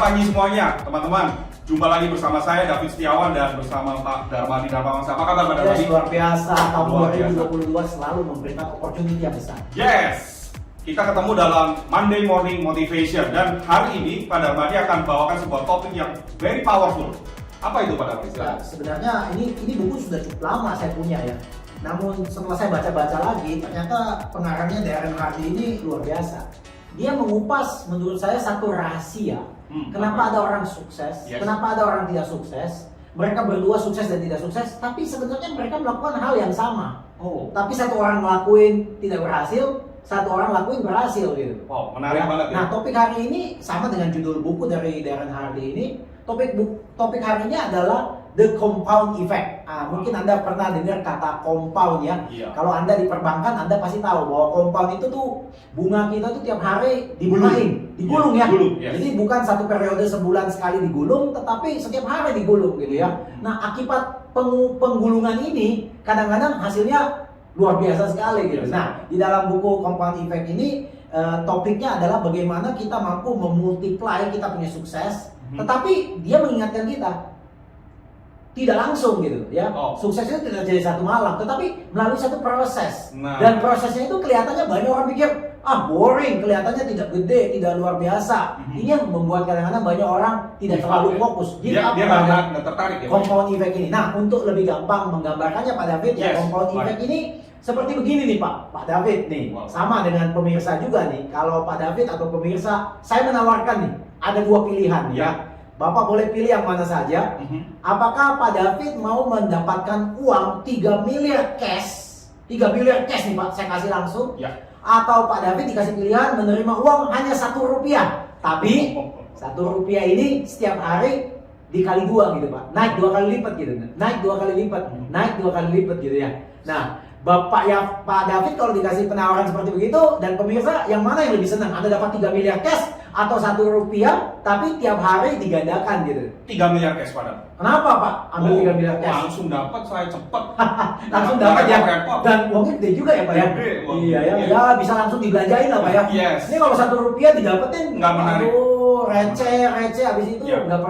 pagi semuanya, teman-teman. Jumpa lagi bersama saya David Setiawan dan bersama Pak Darmadi Darmawangsa. Apa kabar Pak Darmadi? Luar biasa, tahun Luar biasa. 2022 selalu memberikan opportunity yang besar. Yes! Kita ketemu dalam Monday Morning Motivation dan hari ini Pak Darmadi akan bawakan sebuah topik yang very powerful. Apa itu Pak Darmadi? Ya, sebenarnya ini buku sudah cukup lama saya punya ya. Namun setelah saya baca-baca lagi, ternyata pengarangnya Darren Hardy ini luar biasa. Dia mengupas menurut saya satu rahasia. Kenapa ada orang sukses, kenapa ada orang tidak sukses. Mereka berdua sukses dan tidak sukses, tapi sebenarnya mereka melakukan hal yang sama. Tapi satu orang ngelakuin tidak berhasil, satu orang lakuin berhasil gitu. Wow, menarik banget ya. Nah, topik hari ini sama dengan judul buku dari Darren Hardy ini. Topik hari ini adalah The Compound Effect. Mungkin Anda pernah dengar kata compound ya. Iya. Kalau Anda di perbankan, Anda pasti tahu bahwa compound itu tuh bunga kita tuh tiap hari digulung ya. Digulung, yes. Jadi bukan satu periode sebulan sekali digulung, tetapi setiap hari digulung gitu ya. Nah, akibat penggulungan ini kadang-kadang hasilnya luar biasa sekali gitu. Nah, di dalam buku Compound Effect ini topiknya adalah bagaimana kita mampu memultiply kita punya sukses, tetapi dia mengingatkan kita tidak langsung gitu ya. Sukses itu tidak jadi satu malam, tetapi melalui satu proses. Dan prosesnya itu kelihatannya banyak orang pikir boring, kelihatannya tidak gede, tidak luar biasa. Ini yang membuat kadang-kadang banyak orang tidak terlalu fokus. Dia nggak tertarik ya. Compound effect ini. Nah, untuk lebih gampang menggambarkannya Pak David, ya compound effect ini seperti begini nih Pak David nih. Sama dengan pemirsa juga nih. Kalau Pak David atau pemirsa, saya menawarkan nih ada dua pilihan ya. Bapak boleh pilih yang mana saja. Apakah Pak David mau mendapatkan uang 3 miliar cash? 3 miliar cash nih Pak, saya kasih langsung. Atau Pak David dikasih pilihan menerima uang hanya 1 rupiah. Tapi 1 rupiah ini setiap hari dikali 2 gitu Pak. Naik 2 kali lipat gitu. Naik 2 kali lipat. Naik 2 kali lipat gitu ya. Nah, Pak David kalau dikasih penawaran seperti begitu, dan pemirsa yang mana yang lebih senang? Anda dapat 3 miliar cash atau 1 rupiah tapi tiap hari digandakan gitu? 3 miliar cash padahal. Kenapa Pak ambil 3 miliar cash? Langsung dapat, saya cepet. Langsung dapat ya. Dan uangnya gede juga ya Pak ya? Iya ya, ya bisa langsung dibelanjain lah Pak ya. Ini kalau 1 rupiah didapetin nggak menarik. Receh habis itu nggak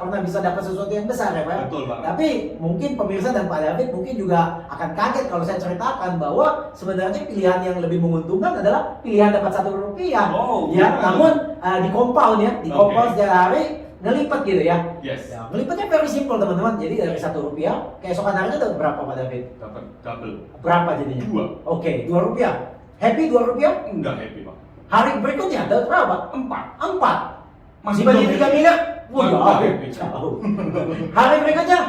pernah bisa dapat sesuatu yang besar ya Pak ya. Betul banget. Tapi mungkin pemirsa dan Pak David mungkin juga akan kaget kalau saya ceritakan bahwa sebenarnya pilihan yang lebih menguntungkan adalah pilihan dapat 1 rupiah. Namun di compound ya, di compound setiap hari ngelipat gitu ya. Ya, ngelipatnya very simple teman-teman. Jadi dari 1 rupiah, keesokan harinya dapat berapa Pak David? Dapat double. Berapa jadinya? 2. Oke, 2 rupiah. Happy 2 rupiah? Enggak happy Pak. Hari berikutnya dapat berapa? 4. 4. Masih bagi 3 miliar? Wah, jauh. Hari berikutnya?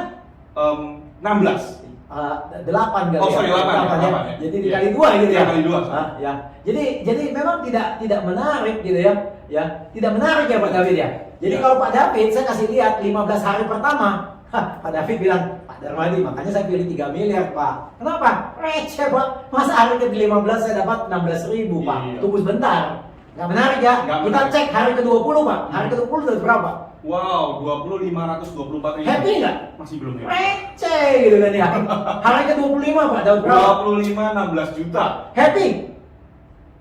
16. 8 kali. 8 ya. Jadi dikali 2 gitu ya. Dikali 2. Ya. Jadi memang tidak menarik gitu ya. Ya, tidak menarik ya Pak David ya. Jadi kalau Pak David saya kasih lihat 15 hari pertama, Pak David bilang, Pak Darmadi, makanya saya pilih 3 miliar Pak. Kenapa? Receh Pak. Masa hari ke-15 saya dapat 16.000 Pak. Tunggu sebentar. Nggak menarik ya. Kita cek hari ke-20 Pak. Hari ke-20 dapat berapa? Wow, 524.000. Happy nggak? Masih belum happy. Receh gitu kan ya. Hari ke-25 Pak dapat berapa? 16 juta. Happy?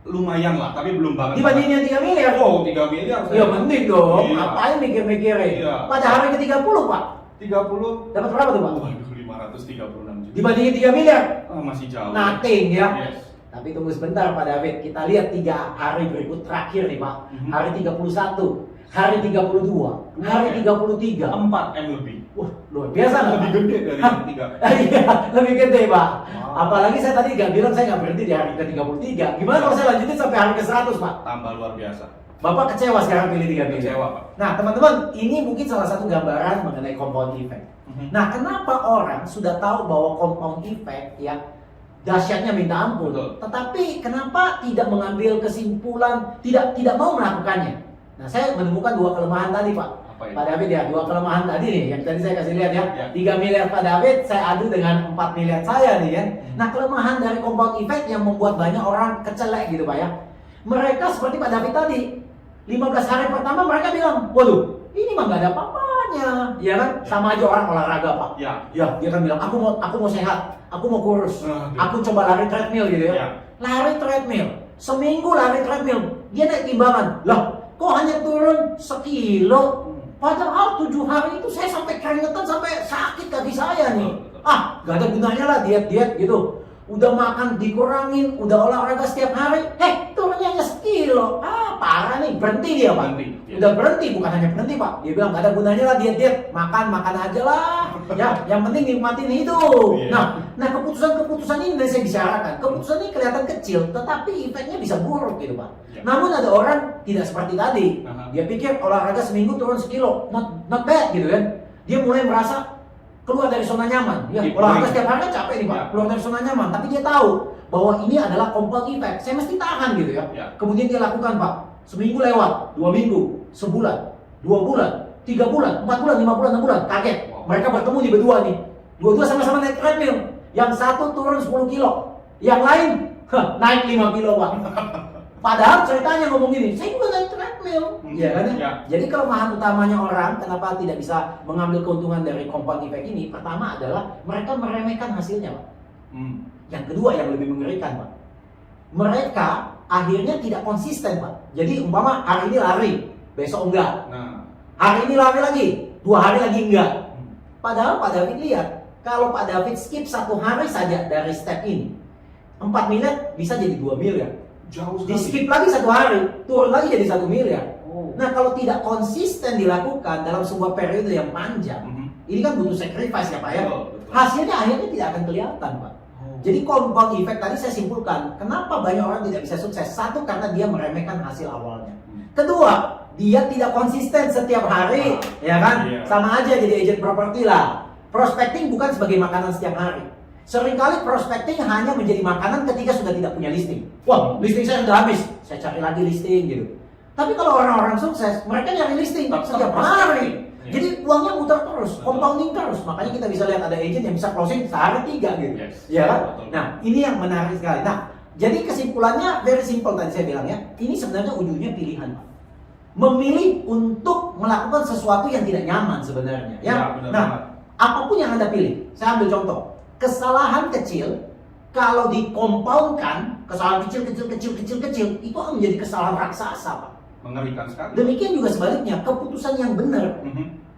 Lumayan lah, tapi belum banget. Dibandingin yang 3 miliar? 3 miliar. Iya mending dong. Ngapain mikir-mikirin? Pada hari ke-30 Pak. 30. Dapat berapa tuh Pak? Waduh, 536 juta. Dibandingin 3 miliar? Masih jauh. Nothing ya. Tapi tunggu sebentar Pak David. Kita lihat 3 hari berikut terakhir nih Pak. Hari 31, hari 32, hari 33. 4 M lebih. Wah, luar biasa nggak? Lebih gede dari yang 3. Iya, lebih gede Pak. Apalagi saya tadi nggak bilang saya nggak berhenti di hari ke-33. Gimana kalau saya lanjutin sampai hari ke-100 Pak? Tambah luar biasa. Bapak kecewa sekarang pilih 3 miliar? Kecewa Pak. Nah teman-teman, ini mungkin salah satu gambaran mengenai compound effect. Nah kenapa orang sudah tahu bahwa compound effect ya dahsyatnya minta ampun, tetapi kenapa tidak mengambil kesimpulan, tidak mau melakukannya? Nah saya menemukan 2 kelemahan tadi Pak. Pak David ya, 2 kelemahan tadi nih yang tadi saya kasih lihat ya. 3 miliar Pak David saya adu dengan 4 miliar saya nih ya. Nah kelemahan dari compound effect yang membuat banyak orang kecelek gitu Pak ya. Mereka seperti Pak David tadi, 15 hari pertama mereka bilang, waduh ini mah gak ada apa-apanya, ya kan? Sama aja orang olahraga Pak. Ya, dia kan bilang, aku mau sehat, aku mau kurus, aku coba lari treadmill gitu ya. Lari treadmill, seminggu lari treadmill, dia naik timbangan. Lah, kok hanya turun sekilo? Padahal 7 hari itu saya sampai keringetan, sampai sakit kaki saya nih. Gak ada gunanya lah diet-diet gitu. Udah makan dikurangin, udah olahraga setiap hari, turunnya hanya sekilo. Parah nih, berhenti dia Pak. Udah berhenti, bukan hanya berhenti Pak. Dia bilang gak ada gunanya lah diet-diet, makan aja lah. Ya, yang penting nikmatin hidup. Nah keputusan ini yang saya bicarakan. Keputusan ini kelihatan kecil, tetapi efeknya bisa buruk gitu Pak. Namun ada orang tidak seperti tadi. Dia pikir olahraga seminggu turun sekilo, not bad gitu kan. Dia mulai merasa keluar dari zona nyaman. Ya, olahraga setiap hari kan capek nih Pak, keluar dari zona nyaman. Tapi dia tahu bahwa ini adalah compound effect. Saya mesti tahan gitu ya. Kemudian dia lakukan Pak. Seminggu lewat, 2 minggu, sebulan, 2 bulan, 3 bulan, 4 bulan, 5 bulan, 6 bulan. Kaget. Mereka bertemu di berdua nih. Dua-dua sama-sama naik treadmill. Yang satu turun 10 kilo. Yang lain naik 5 kilo Pak. Padahal ceritanya ngomong gini, saya juga naik treadmill, ya kan ya? Jadi kelemahan utamanya orang, kenapa tidak bisa mengambil keuntungan dari compound effect ini? Pertama adalah mereka meremehkan hasilnya, Pak. Yang kedua yang lebih mengerikan, Pak, mereka akhirnya tidak konsisten, Pak. Jadi umpama hari ini lari, besok enggak. Hari ini lari lagi, 2 hari lagi enggak. Padahal Pak David lihat, kalau Pak David skip 1 hari saja dari step ini, 4 miliar bisa jadi 2 miliar. Jauh sekali. Di skip lagi 1 hari, turun lagi jadi 1 miliar. Nah kalau tidak konsisten dilakukan dalam sebuah periode yang panjang, ini kan butuh sacrifice ya Pak ya. Hasilnya akhirnya tidak akan kelihatan Pak. Jadi compound effect tadi saya simpulkan, kenapa banyak orang tidak bisa sukses? Satu, karena dia meremehkan hasil awalnya. Kedua, dia tidak konsisten setiap hari, ya kan? Sama aja jadi agent properti lah. Prospecting bukan sebagai makanan setiap hari. Seringkali prospecting hanya menjadi makanan ketika sudah tidak punya listing. Wah, listing saya sudah habis, saya cari lagi listing gitu. Tapi kalau orang-orang sukses, mereka nyari listing setiap hari. Jadi uangnya muter terus, compounding terus. Makanya kita bisa lihat ada agent yang bisa closing sehari 3 gitu. Ya kan? Nah, ini yang menarik sekali. Nah, jadi kesimpulannya very simple tadi saya bilang ya. Ini sebenarnya ujungnya pilihan, Pak. Memilih untuk melakukan sesuatu yang tidak nyaman sebenarnya. Ya. Nah, apapun yang Anda pilih, saya ambil contoh. Kesalahan kecil kalau dikompaunkan, kesalahan kecil itu akan menjadi kesalahan raksasa, Pak. Mengerikan sekali. Demikian juga sebaliknya, keputusan yang benar,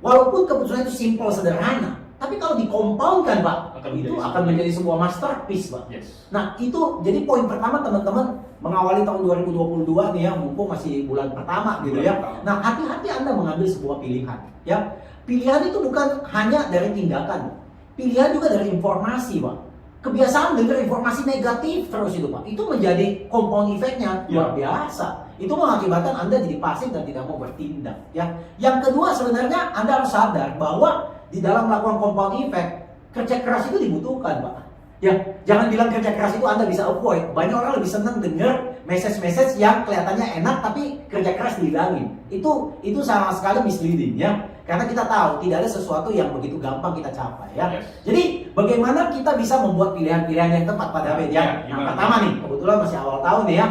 walaupun keputusan itu simpel sederhana, tapi kalau dikompaunkan, Pak, itu akan menjadi sebuah masterpiece, Pak. Nah, itu jadi poin pertama teman-teman mengawali tahun 2022 nih ya, mumpung masih bulan pertama gitu ya. Nah, hati-hati Anda mengambil sebuah pilihan, ya. Pilihan itu bukan hanya dari tindakan, pilihan juga dari informasi, Pak. Kebiasaan dengar informasi negatif terus itu, Pak, itu menjadi compound effect-nya luar biasa. Itu mengakibatkan Anda jadi pasif dan tidak mau bertindak, ya. Yang kedua, sebenarnya Anda harus sadar bahwa di dalam melakukan compound effect, kerja keras itu dibutuhkan, Pak. Ya, jangan bilang kerja keras itu Anda bisa avoid. Banyak orang lebih senang dengar message-message yang kelihatannya enak tapi kerja keras dihilangin. Itu sama sekali misleading, ya. Karena kita tahu tidak ada sesuatu yang begitu gampang kita capai, ya. Jadi bagaimana kita bisa membuat pilihan-pilihan yang tepat pada David, ya. Yang pertama nih, kebetulan masih awal tahun nih ya.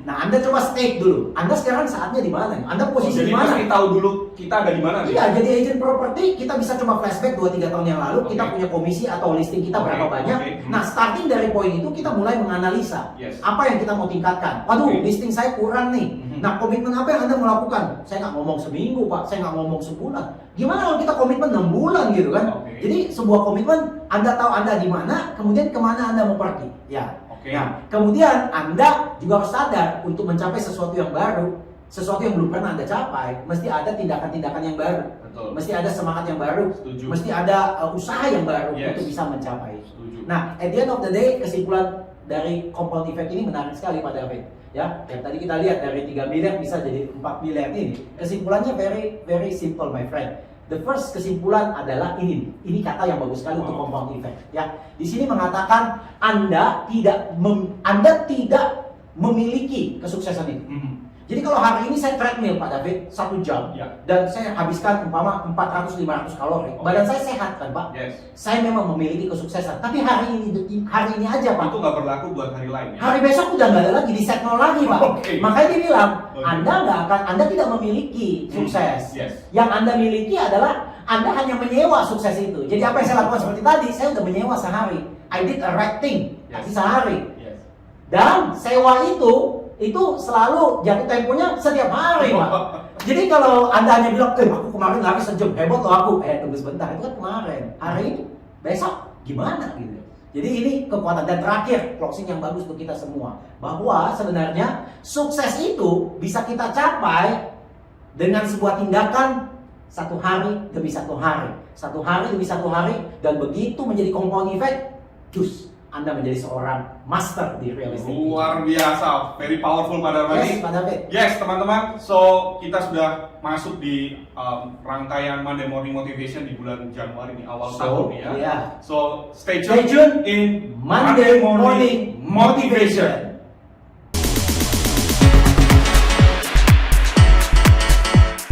Nah, Anda coba stake dulu. Anda sekarang saatnya di mana? Anda posisi di mana? Jadi tahu dulu kita ada di mana nih. Iya, jadi agent properti kita bisa coba flashback 2-3 tahun yang lalu, kita punya komisi atau listing kita berapa banyak. Nah, starting dari poin itu kita mulai menganalisa apa yang kita mau tingkatkan. Waduh, listing saya kurang nih. Nah, komitmen apa yang Anda mau lakukan? Saya nggak ngomong seminggu, Pak. Saya nggak ngomong sebulan. Gimana kalau kita komitmen 6 bulan gitu kan? Jadi sebuah komitmen, Anda tahu Anda di mana, kemudian kemana Anda mau pergi. Ya. Nah, kemudian Anda juga harus sadar untuk mencapai sesuatu yang baru, sesuatu yang belum pernah Anda capai, mesti ada tindakan-tindakan yang baru. Mesti ada semangat yang baru. Mesti ada usaha yang baru untuk bisa mencapai. Nah, at the end of the day, kesimpulan dari compound effect ini menarik sekali Pak David. Ya, yang tadi kita lihat dari 3 miliar bisa jadi 4 miliar ini. Kesimpulannya very simple my friend. The first kesimpulan adalah ini kata yang bagus sekali untuk compound effect. Ya, di sini mengatakan Anda tidak memiliki kesuksesan itu. Jadi kalau hari ini saya treadmill Pak David 1 jam dan saya habiskan umpama 400-500 kalori, badan saya sehat kan Pak? Saya memang memiliki kesuksesan. Tapi hari ini aja Pak. Itu nggak berlaku buat hari lain. Ya? Hari besok udah nggak ada lagi, di set nol lagi Pak. Makanya dia bilang Anda tidak memiliki sukses. Yang Anda miliki adalah Anda hanya menyewa sukses itu. Jadi apa yang saya lakukan seperti tadi, saya udah menyewa sehari. I did a right thing, tapi sehari. Dan sewa itu itu selalu jatuh temponya setiap hari, Pak. Jadi kalau Anda hanya bilang, aku kemarin lari sejam, hebat loh aku. Tunggu sebentar, itu kan kemarin. Hari ini, besok gimana gitu. Jadi ini kekuatan. Dan terakhir, closing yang bagus untuk kita semua. Bahwa sebenarnya sukses itu bisa kita capai dengan sebuah tindakan satu hari demi satu hari. Satu hari demi satu hari. Dan begitu menjadi compound effect, cus. Anda menjadi seorang master di real estate. Luar biasa, very powerful Pak Darmadi. Yes, Pak David. Yes, teman-teman. So, kita sudah masuk di rangkaian Monday Morning Motivation di bulan Januari di awal tahun ya. Yeah. So, stay Stay tuned tuned in Monday Morning Motivation.